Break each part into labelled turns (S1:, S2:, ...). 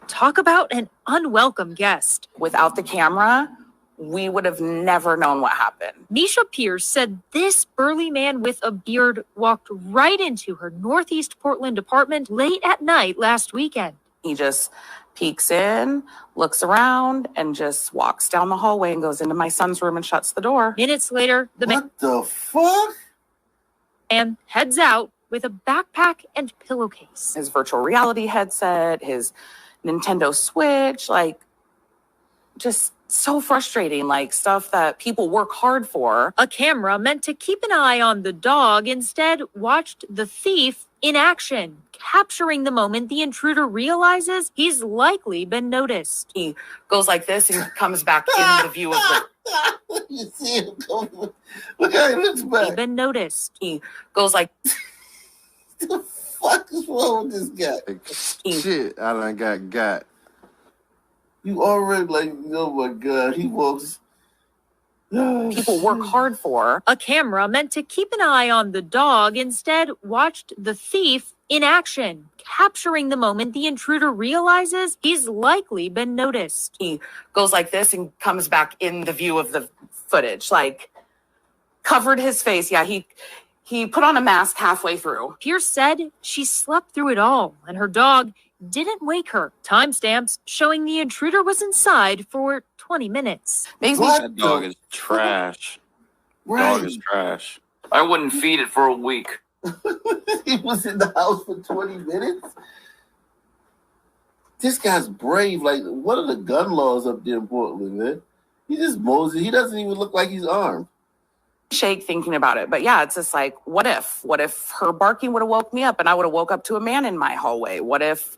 S1: Talk about an unwelcome guest.
S2: Without the camera, we would have never known what happened.
S1: Misha Pierce said this burly man with a beard walked right into her Northeast Portland apartment late at night last weekend.
S2: He just peeks in, looks around, and just walks down the hallway and goes into my son's room and shuts the door.
S1: Minutes later,
S3: What the fuck?
S1: man heads out with a backpack and pillowcase.
S2: His virtual reality headset, his Nintendo Switch, like, just so frustrating, like stuff that people work hard for.
S1: A camera meant to keep an eye on the dog instead watched the thief in action, capturing the moment the intruder realizes he's likely been noticed.
S2: He goes like this and comes back in the view of the...
S3: You see him coming. Look how he looks back.
S1: Been noticed.
S2: He goes like...
S3: What the fuck is wrong with this guy?
S4: Shit, I done got.
S3: You already like, oh my God, he walks.
S2: People work hard for.
S1: A camera meant to keep an eye on the dog instead watched the thief in action, capturing the moment the intruder realizes he's likely been noticed.
S2: He goes like this and comes back in the view of the footage, like covered his face. Yeah, he put on a mask halfway through.
S1: Pierce said she slept through it all and her dog didn't wake her. Timestamps showing the intruder was inside for 20 minutes.
S5: That dog is trash.
S3: Right.
S5: Dog is trash. I wouldn't feed it for a week.
S3: He was in the house for 20 minutes? This guy's brave. Like, what are the gun laws up there in Portland, man? He just mows it. He doesn't even look like he's armed.
S2: Shake thinking about it. But yeah, it's just like, what if her barking would have woke me up and I would have woke up to a man in my hallway? What if,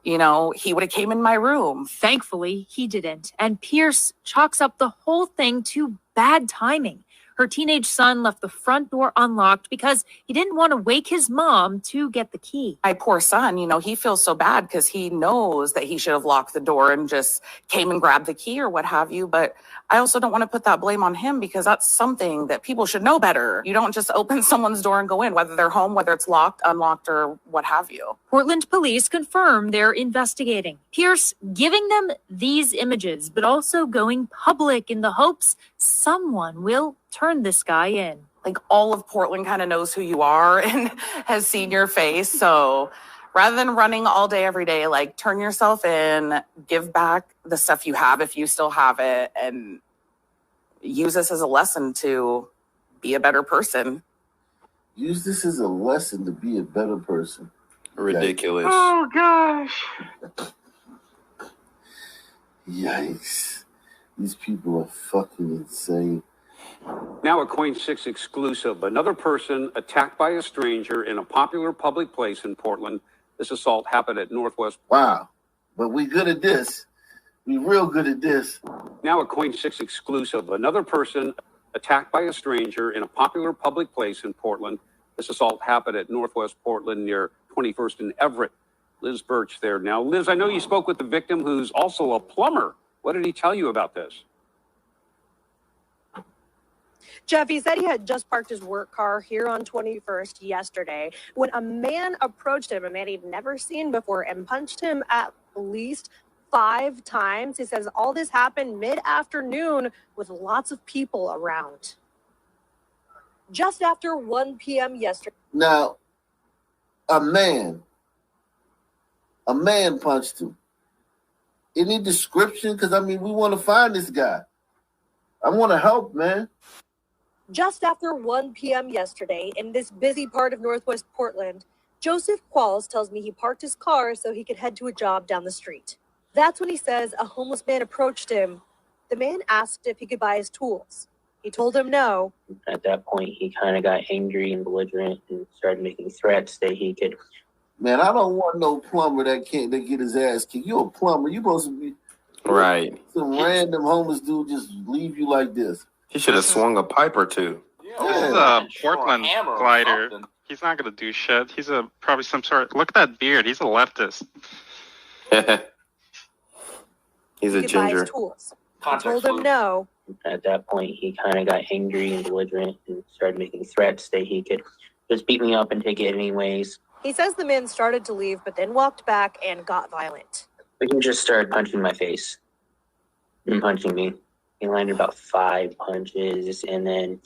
S2: he would have came in my room?
S1: Thankfully, he didn't. And Pierce chalks up the whole thing to bad timing. Her teenage son left the front door unlocked because he didn't want to wake his mom to get the key.
S2: My poor son, he feels so bad because he knows that he should have locked the door and just came and grabbed the key or what have you. But I also don't want to put that blame on him because that's something that people should know better. You don't just open someone's door and go in, whether they're home, whether it's locked, unlocked, or what have you.
S1: Portland police confirm they're investigating. Pierce giving them these images, but also going public in the hopes someone will turn this guy in.
S2: Like all of Portland kind of knows who you are and has seen your face. So rather than running all day, every day, like turn yourself in, give back the stuff you have if you still have it, and use this as a lesson to be a better person.
S3: Use this as a lesson to be a better person.
S5: Ridiculous.
S2: Oh, gosh.
S3: Yikes. These people are fucking insane.
S6: Now a Coin 6 exclusive. Another person attacked by a stranger in a popular public place in Portland. This assault happened at Northwest.
S3: Wow. But we good at this. We real good at this.
S6: Now a Coin 6 exclusive. Another person attacked by a stranger in a popular public place in Portland. This assault happened at Northwest Portland near 21st and Everett. Liz Birch there now. Liz, I know you spoke with the victim who's also a plumber. What did he tell you about this?
S7: Jeff, he said he had just parked his work car here on 21st yesterday when a man approached him, a man he'd never seen before, and punched him at least 5 times. He says all this happened mid-afternoon with lots of people around. Just after 1 p.m. yesterday.
S3: Now, a man punched him. Any description? Because, we want to find this guy. I want to help, man.
S7: Just after 1 p.m. yesterday, in this busy part of Northwest Portland, Joseph Qualls tells me he parked his car so he could head to a job down the street. That's when he says a homeless man approached him. The man asked if he could buy his tools. He told him no.
S8: At that point, he kind of got angry and belligerent and started making threats that he could.
S3: Man, I don't want no plumber that get his ass kicked. You're a plumber. You're supposed to be
S5: Right.
S3: some random homeless dude just leave you like this.
S5: He should have swung a pipe or two.
S9: This is a Portland glider. He's not gonna do shit. He's probably some sort. Look at that beard. He's a leftist.
S5: He's a
S7: He could buy
S5: ginger.
S7: his tools. He told him no.
S8: At that point, he kind of got angry and belligerent and started making threats that he could just beat me up and take it anyways.
S7: He says the man started to leave, but then walked back and got violent.
S8: He just started punching my face and punching me. He landed about 5 punches, and then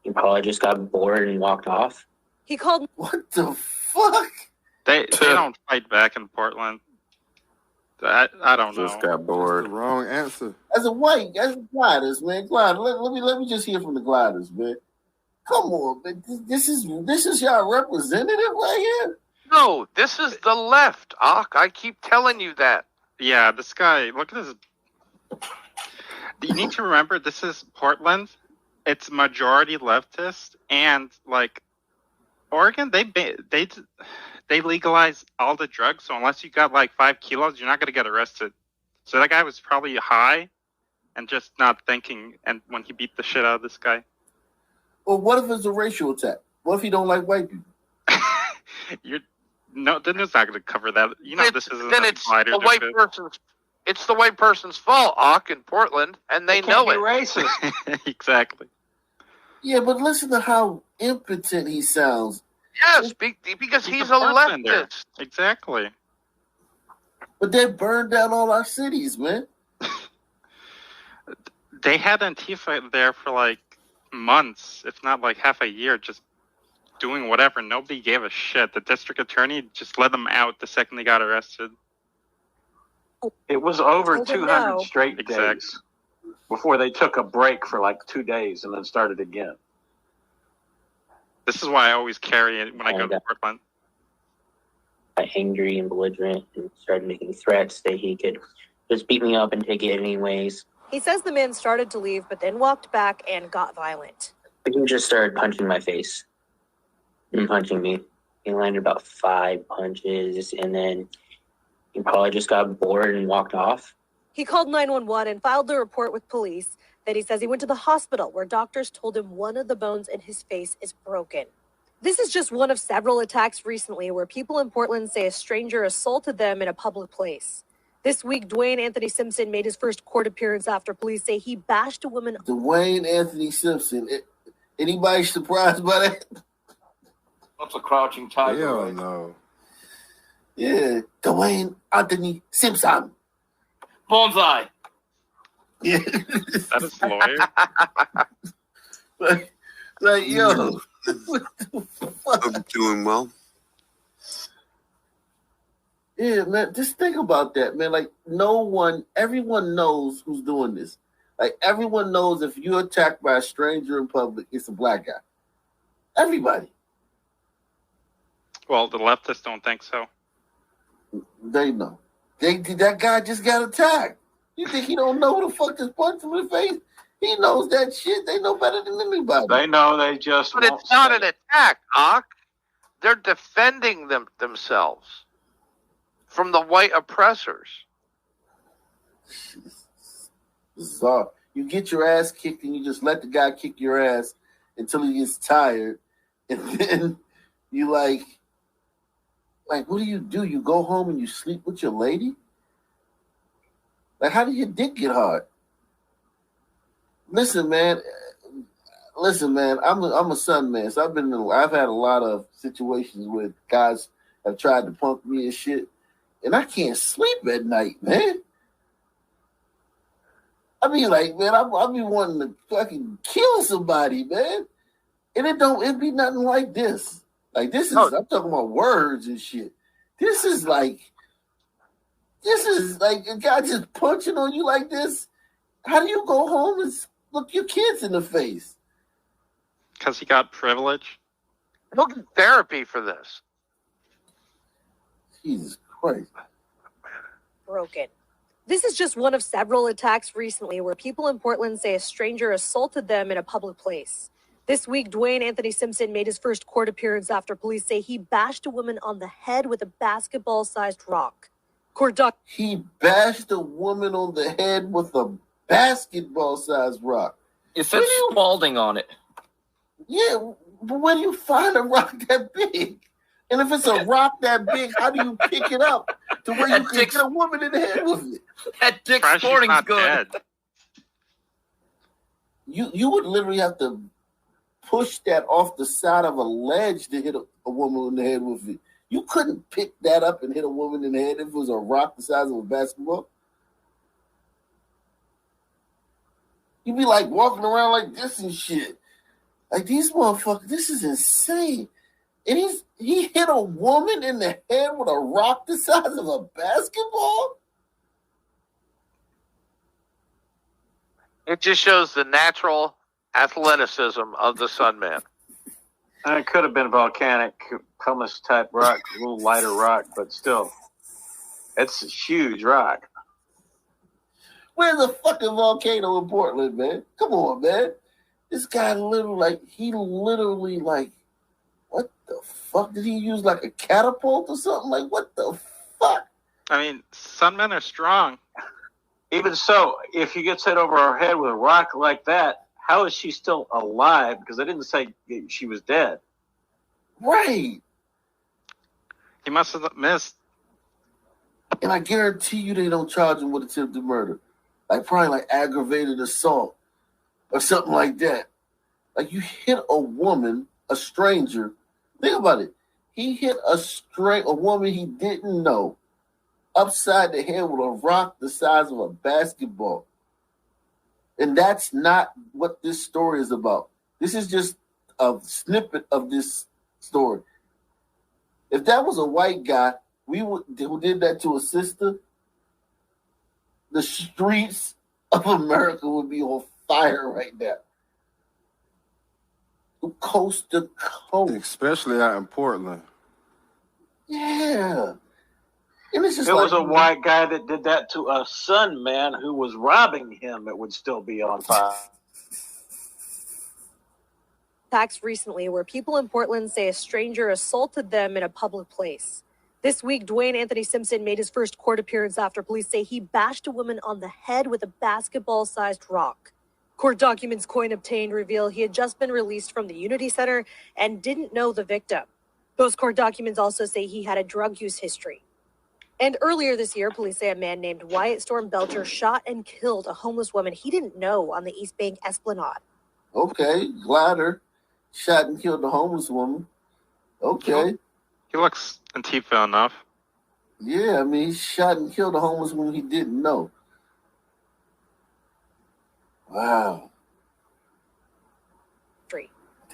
S8: he probably just got bored and walked off.
S7: He called.
S3: What the fuck?
S9: They don't fight back in Portland. I don't know.
S5: Just got
S4: That's
S5: bored.
S4: the wrong answer.
S3: As a gliders, man. Gliders. Let me just hear from the gliders, man. Come on, man. This is y'all representative right here.
S10: No, this is the left, Ak. I keep telling you that.
S9: Yeah, this guy. Look at this. You need to remember, this is Portland. It's majority leftist, and like Oregon, they legalize all the drugs. So unless you got like 5 kilos, you're not gonna get arrested. So that guy was probably high and just not thinking. And when he beat the shit out of this guy,
S3: Well, what if it's a racial attack? What if he don't like white people?
S9: then it's not gonna cover that. You know, this isn't
S10: Then
S9: a
S10: it's
S9: slider
S10: the white
S9: debate.
S10: person's. It's the white person's fault, Ak, in Portland, and they know it.
S9: Racist. Exactly.
S3: Yeah, but listen to how impotent he sounds.
S10: Yes, because he's a
S9: Portlander.
S10: leftist.
S9: Exactly.
S3: But they burned down all our cities, man.
S9: They had Antifa there for like months, if not like half a year, just doing whatever. Nobody gave a shit. The district attorney just let them out the second they got arrested.
S11: It was over
S7: Told him
S11: 200
S7: no.
S11: straight
S9: Exactly.
S11: days before they took a break for like 2 days and then started again.
S9: This is why I always carry it when I go to Portland.
S8: Got angry and belligerent and started making threats that he could just beat me up and take it anyways.
S7: He says the man started to leave, but then walked back and got violent.
S8: He just started punching my face and punching me. He landed about 5 punches, and then he probably just got bored and walked off.
S7: He called 911 and filed a report with police that he says he went to the hospital where doctors told him one of the bones in his face is broken. This is just one of several attacks recently where people in Portland say a stranger assaulted them in a public place. This week, Dwayne Anthony Simpson made his first court appearance after police say he bashed a woman.
S3: Dwayne Anthony Simpson. Anybody surprised by that?
S11: That's a crouching tiger.
S4: Hell
S11: Right?
S4: no.
S3: Yeah, Dwayne Anthony Simpson.
S11: Bonsai.
S3: Yeah.
S9: That is lawyer.
S3: like, yo. What the fuck?
S5: I'm doing well.
S3: Yeah, man, just think about that, man. Like, everyone knows who's doing this. Like, everyone knows if you're attacked by a stranger in public, it's a black guy. Everybody.
S9: Well, the leftists don't think so.
S3: They know. That guy just got attacked. You think he don't know who the fuck just punched him in the face? He knows that shit. They know better than anybody.
S11: They know they just.
S10: But it's not an attack, Ak. They're defending themselves from the white oppressors.
S3: Bizarre. You get your ass kicked and you just let the guy kick your ass until he gets tired. And then you like, what do? You go home and you sleep with your lady? Like, how did your dick get hard? Listen, man. I'm a son, man. So I've had a lot of situations where guys have tried to punk me and shit, and I can't sleep at night, man. I mean, like, man, I be wanting to fucking kill somebody, man, and it be nothing like this. Like, this is, I'm talking about words and shit. This is like a guy just punching on you like this. How do you go home and look your kids in the face?
S9: Because he got privilege.
S10: Look at therapy for this.
S3: Jesus Christ.
S7: Broken. This is just one of several attacks recently where people in Portland say a stranger assaulted them in a public place. This week, Dwayne Anthony Simpson made his first court appearance after police say he bashed a woman on the head with a basketball-sized rock.
S3: He bashed a woman on the head with a basketball-sized rock.
S12: It said Spalding on it.
S3: Yeah, but where do you find a rock that big? And if it's a rock that big, how do you pick it up to where you can get a woman in the head with it?
S12: That Dick Sporting's good.
S3: You would literally have to push that off the side of a ledge to hit a woman in the head with it. You couldn't pick that up and hit a woman in the head if it was a rock the size of a basketball. You'd be like walking around like this and shit. Like these motherfuckers, this is insane. And he hit a woman in the head with a rock the size of a basketball?
S10: It just shows the natural athleticism of the Sunman.
S11: It could have been volcanic pumice type rock, a little lighter rock, but still, it's a huge rock.
S3: Where's the fucking volcano in Portland, man? Come on, man. This guy literally what the fuck? Did he use like a catapult or something? Like, what the fuck?
S9: I mean, Sunmen are strong.
S11: Even so, if he gets hit over her head with a rock like that, how is she still alive? Because they didn't say she was dead.
S3: Right.
S9: He must have missed.
S3: And I guarantee you they don't charge him with attempted murder. Like probably like aggravated assault or something like that. Like you hit a woman, a stranger. Think about it. He hit a woman he didn't know upside the head with a rock the size of a basketball. And that's not what this story is about. This is just a snippet of this story. If that was a white guy who did that to a sister, the streets of America would be on fire right now. Coast to coast.
S4: Especially out in Portland.
S3: Yeah. And it's just
S11: if it was a white guy that did that to a Sun man who was robbing him, it would still be on fire.
S7: Attacks recently where people in Portland say a stranger assaulted them in a public place. This week, Dwayne Anthony Simpson made his first court appearance after police say he bashed a woman on the head with a basketball-sized rock. Court documents Coyne obtained reveal he had just been released from the Unity Center and didn't know the victim. Those court documents also say he had a drug use history. And earlier this year, police say a man named Wyatt Storm Belcher shot and killed a homeless woman he didn't know on the East Bank Esplanade.
S3: Okay, glider shot and killed the homeless woman. Okay.
S9: He looks Antifa enough.
S3: Yeah, I mean, he shot and killed a homeless woman he didn't know. Wow.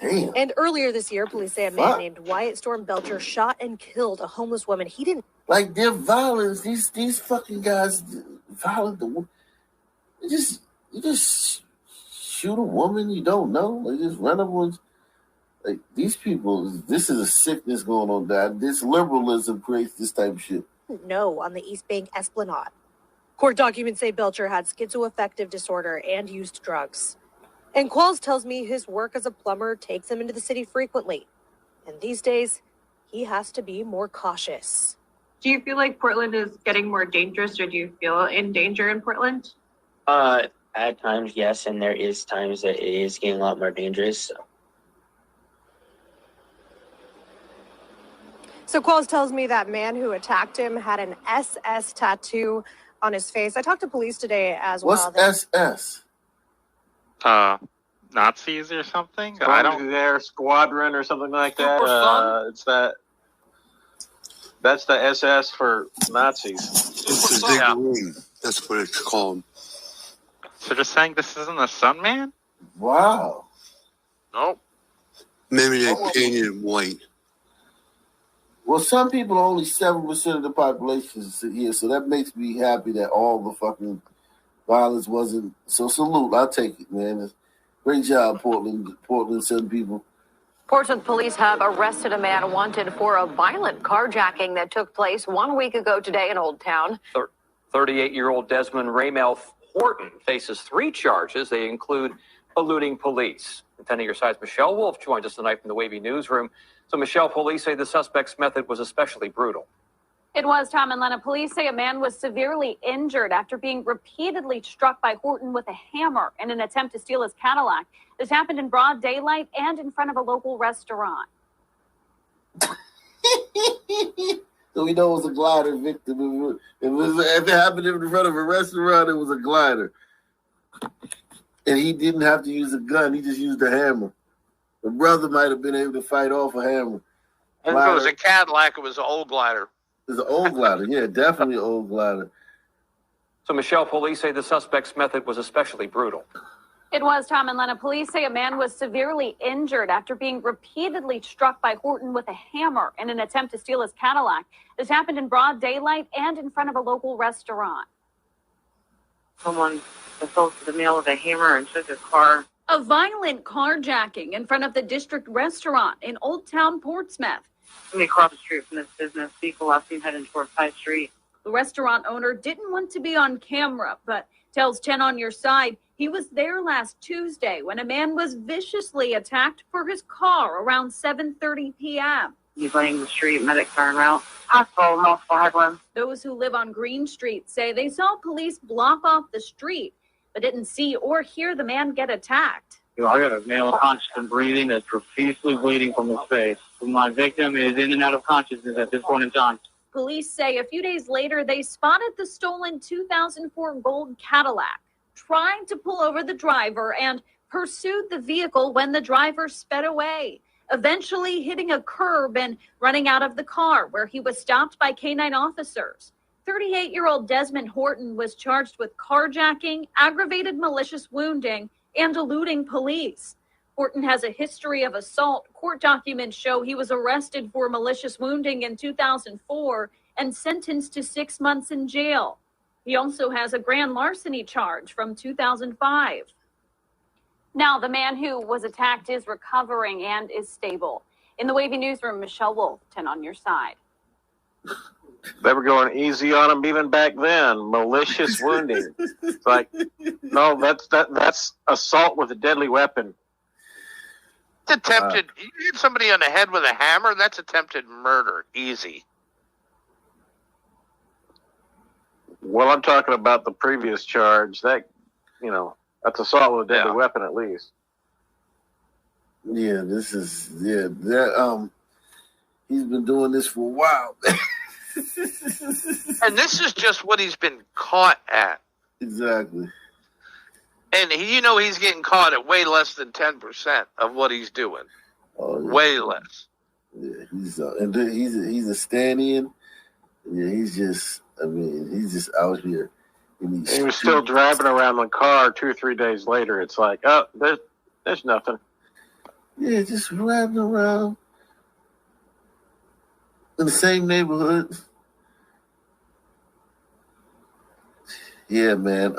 S3: Damn.
S7: And earlier this year, police say a man named Wyatt Storm Belcher shot and killed a homeless woman he didn't.
S3: Like their violence, these fucking guys violent. You just shoot a woman you don't know. Like just run up on. Like these people, this is a sickness going on. That this liberalism creates this type of shit.
S7: No, on the East Bank Esplanade. Court documents say Belcher had schizoaffective disorder and used drugs. And Qualls tells me his work as a plumber takes him into the city frequently. And these days, he has to be more cautious.
S13: Do you feel like Portland is getting more dangerous, or do you feel in danger in Portland?
S8: At times, yes, and there is times that it is getting a lot more dangerous.
S7: So Qualls tells me that man who attacked him had an SS tattoo on his face. I talked to police today as well.
S3: What's SS?
S9: Nazis or something?
S11: I don't. Their squadron or something like that. That's the SS for Nazis.
S14: It's a big room. That's what it's called.
S9: So just saying this isn't a Sunman?
S3: Wow.
S10: Nope.
S14: Maybe they painted it white.
S3: Well, some people are only 7% of the population here, so that makes me happy that all the fucking violence wasn't. So salute, I'll take it, man. Great job, Portland, 7 people.
S15: Portsmouth police have arrested a man wanted for a violent carjacking that took place 1 week ago today in Old Town.
S16: 38-year-old Desmond Raymel Horton faces 3 charges. They include eluding police. 10 Your Side's Michelle Wolf joins us tonight from the Wavy Newsroom. So, Michelle, police say the suspect's method was especially brutal.
S17: It was, Tom and Lena. Police say a man was severely injured after being repeatedly struck by Horton with a hammer in an attempt to steal his Cadillac. This happened in broad daylight and in front of a local restaurant.
S3: So we know it was a glider victim. If it happened in front of a restaurant, it was a glider. And he didn't have to use a gun. He just used a hammer. The brother might have been able to fight off a hammer.
S10: And if it was a Cadillac, it was an old glider.
S3: It's an old glider. Yeah, definitely an old glider.
S16: So, Michelle, police say the suspect's method was especially brutal.
S17: It was, Tom and Lena. Police say a man was severely injured after being repeatedly struck by Horton with a hammer in an attempt to steal his Cadillac. This happened in broad daylight and in front of a local restaurant.
S18: Someone assaulted the male with a hammer and took his car.
S17: A violent carjacking in front of the district restaurant in Old Town Portsmouth.
S18: Somebody across the street from this business, vehicle last seen heading toward 5th Street.
S17: The restaurant owner didn't want to be on camera, but tells 10 on Your Side he was there last Tuesday when a man was viciously attacked for his car around 7:30 p.m.
S18: He's laying in the street, medics are en route. Hospital, multiple headwinds.
S17: Those who live on Green Street say they saw police block off the street, but didn't see or hear the man get attacked.
S19: I got a male unconscious and breathing that's profusely bleeding from his face. My victim is in and out of consciousness at this point in time.
S17: Police say a few days later, they spotted the stolen 2004 gold Cadillac, trying to pull over the driver and pursued the vehicle when the driver sped away, eventually hitting a curb and running out of the car where he was stopped by K-9 officers. 38-year-old Desmond Horton was charged with carjacking, aggravated malicious wounding, and eluding police. Horton has a history of assault. Court documents show he was arrested for malicious wounding in 2004 and sentenced to 6 months in jail. He also has a grand larceny charge from 2005. Now, the man who was attacked is recovering and is stable. In the Wavy Newsroom, Michelle Wolf, 10 on Your Side.
S11: They were going easy on him even back then. Malicious wounding. It's like, no, that's assault with a deadly weapon.
S10: It's attempted. You hit somebody on the head with a hammer. That's attempted murder. Easy.
S11: Well, I'm talking about the previous charge. That, that's assault with a deadly weapon at least.
S3: Yeah, that he's been doing this for a while.
S10: And this is just what he's been caught at.
S3: Exactly.
S10: And he's getting caught at way less than 10% of what he's doing.
S3: Oh, yeah.
S10: Way less.
S3: Yeah, he's a stand-in. Yeah, he's just out here.
S11: He was still driving around the car 2 or 3 days later. It's like, oh, there's nothing.
S3: Yeah, just riding around in the same neighborhood. Yeah, man.